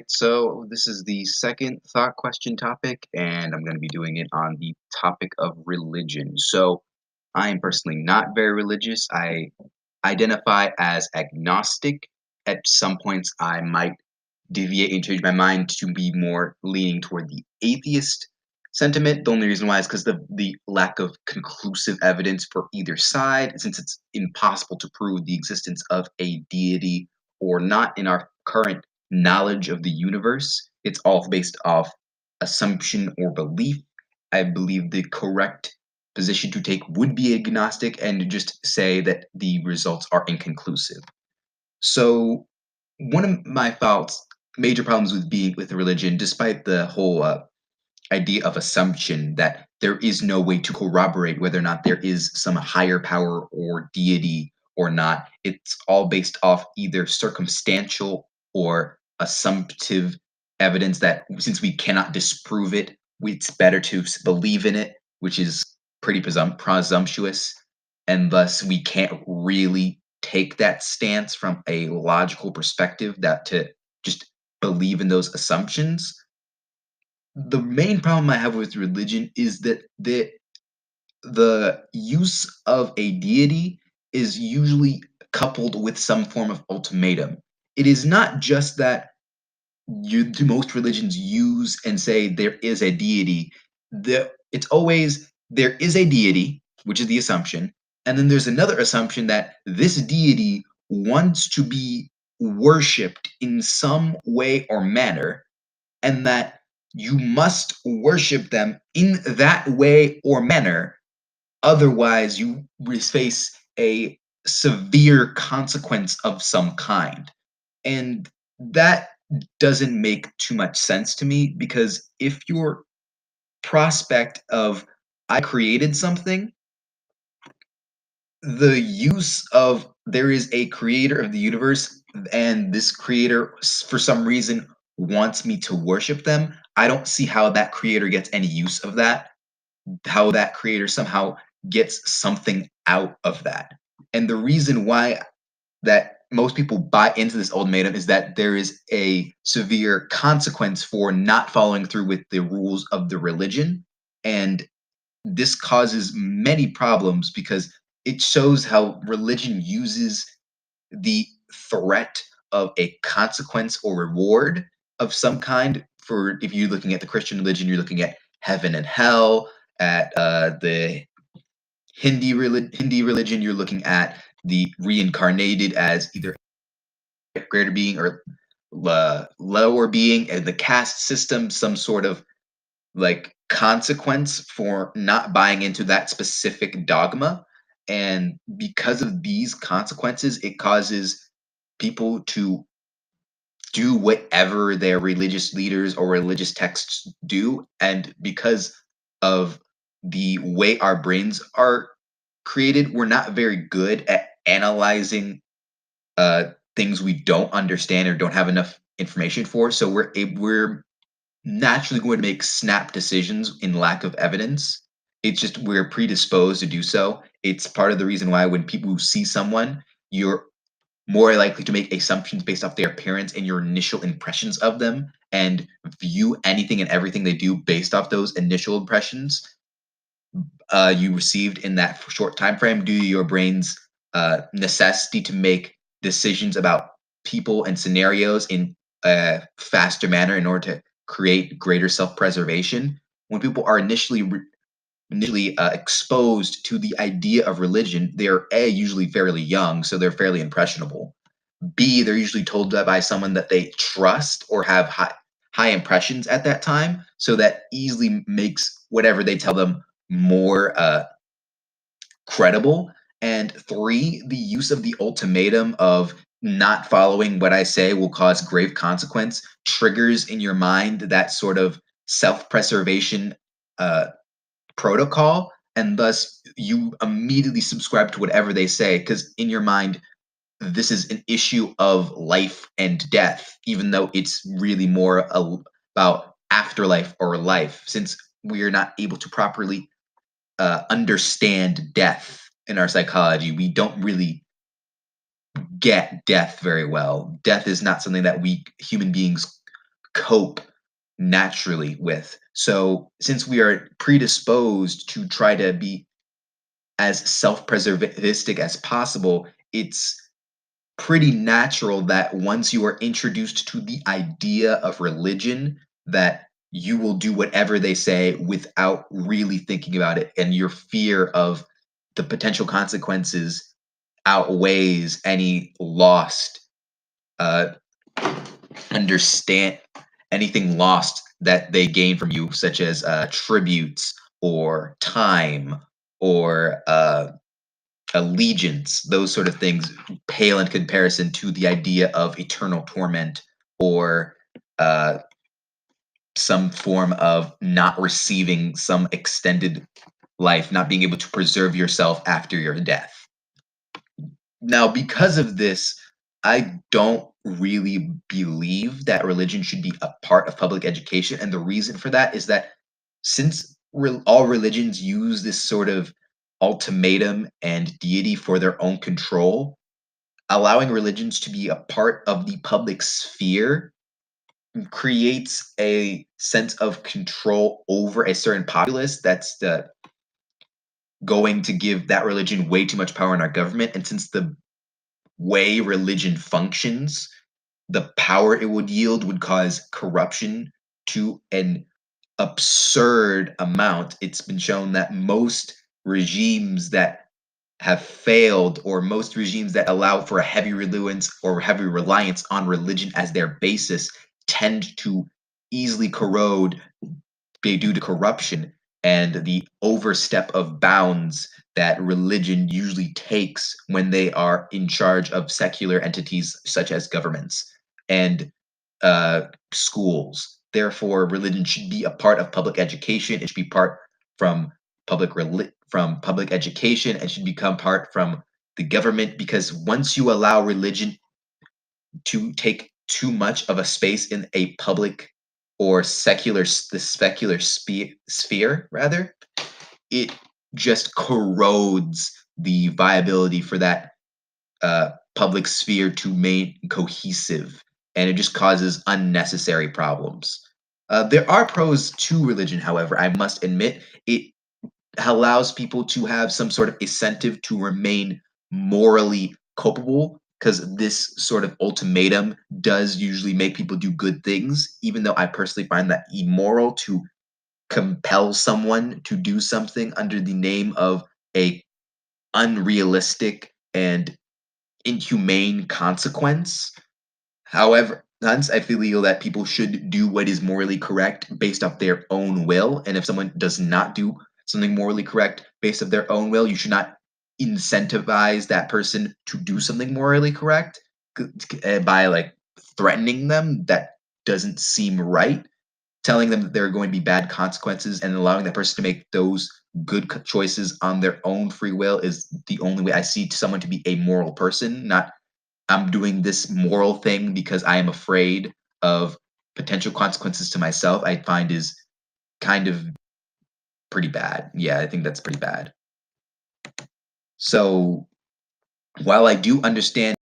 so this is the second thought question topic, and I'm going to be doing it on the topic of religion. So, I am personally not very religious. I identify as agnostic. At some points, I might deviate and change my mind to be more leaning toward the atheist sentiment. The only reason why is because the lack of conclusive evidence for either side, since it's impossible to prove the existence of a deity or not in our current knowledge of the universe. It's all based off assumption or belief. I believe the correct position to take would be agnostic and to just say that the results are inconclusive. So, one of my faults, major problems with being with religion, despite the whole idea of assumption that there is no way to corroborate whether or not there is some higher power or deity or not. It's all based off either circumstantial or assumptive evidence that since we cannot disprove it, it's better to believe in it, which is pretty presumptuous. And thus, we can't really take that stance from a logical perspective that to just believe in those assumptions. The main problem I have with religion is that the use of a deity is usually coupled with some form of ultimatum. It is not just that most religions use and say there is a deity. It's always there is a deity, which is the assumption, and then there's another assumption that this deity wants to be worshipped in some way or manner, and that you must worship them in that way or manner. Otherwise, you face a severe consequence of some kind. And that doesn't make too much sense to me because if your prospect of I created something, the use of there is a creator of the universe and this creator for some reason wants me to worship them, I don't see how that creator gets any use of that, how that creator somehow gets something out of that. And the reason why that most people buy into this ultimatum is that there is a severe consequence for not following through with the rules of the religion. And this causes many problems because it shows how religion uses the threat of a consequence or reward of some kind. For if you're looking at the Christian religion, you're looking at heaven and hell. At the Hindi religion, you're looking at the reincarnated as either greater being or lower being, and the caste system, some sort of like consequence for not buying into that specific dogma. And because of these consequences, it causes people to do whatever their religious leaders or religious texts do. And because of the way our brains are created, we're not very good at analyzing things we don't understand or don't have enough information for. So we're naturally going to make snap decisions in lack of evidence. It's just we're predisposed to do so. It's part of the reason why when people see someone, you're more likely to make assumptions based off their appearance and your initial impressions of them and view anything and everything they do based off those initial impressions you received in that short time frame due to your brain's necessity to make decisions about people and scenarios in a faster manner in order to create greater self-preservation. When people are initially exposed to the idea of religion, they're a usually fairly young, so they're fairly impressionable. B, they're usually told that by someone that they trust or have high impressions at that time, so that easily makes whatever they tell them more credible. And three, the use of the ultimatum of not following what I say will cause grave consequence triggers in your mind that sort of self-preservation uh, protocol, and thus you immediately subscribe to whatever they say because in your mind this is an issue of life and death, even though it's really more about afterlife or life, since we are not able to properly understand death in our psychology. We don't really get death very well. Death is not something that we human beings cope naturally with. So, since we are predisposed to try to be as self-preservistic as possible, it's pretty natural that once you are introduced to the idea of religion, that you will do whatever they say without really thinking about it, and your fear of the potential consequences outweighs any lost uh, understand anything lost that they gain from you, such as tributes or time or allegiance. Those sort of things pale in comparison to the idea of eternal torment or uh, some form of not receiving some extended life, not being able to preserve yourself after your death. Now, because of this, I don't really believe that religion should be a part of public education. And the reason for that is that since all religions use this sort of ultimatum and deity for their own control, allowing religions to be a part of the public sphere creates a sense of control over a certain populace that's going to give that religion way too much power in our government. And since the way religion functions, the power it would yield would cause corruption to an absurd amount. It's been shown that most regimes that have failed, or most regimes that allow for a heavy reliance or heavy reliance on religion as their basis, tend to easily corrode due to corruption and the overstep of bounds that religion usually takes when they are in charge of secular entities such as governments and schools. Therefore, religion should be a part of public education. It should be part from from public education, and should become part from the government. Because once you allow religion to take too much of a space in a public or the secular sphere, rather, it just corrodes the viability for that public sphere to remain cohesive, and it just causes unnecessary problems. There are pros to religion, however. I must admit, it allows people to have some sort of incentive to remain morally culpable, because this sort of ultimatum does usually make people do good things, even though I personally find that immoral to compel someone to do something under the name of a unrealistic and inhumane consequence. However, hence I feel that people should do what is morally correct based off their own will. And if someone does not do something morally correct based off their own will, you should not incentivize that person to do something morally correct by like threatening them. That doesn't seem right. Telling them that there are going to be bad consequences and allowing that person to make those good choices on their own free will is the only way I see someone to be a moral person, not I'm doing this moral thing because I am afraid of potential consequences to myself. I find is kind of pretty bad. Yeah, I think that's pretty bad. So while I do understand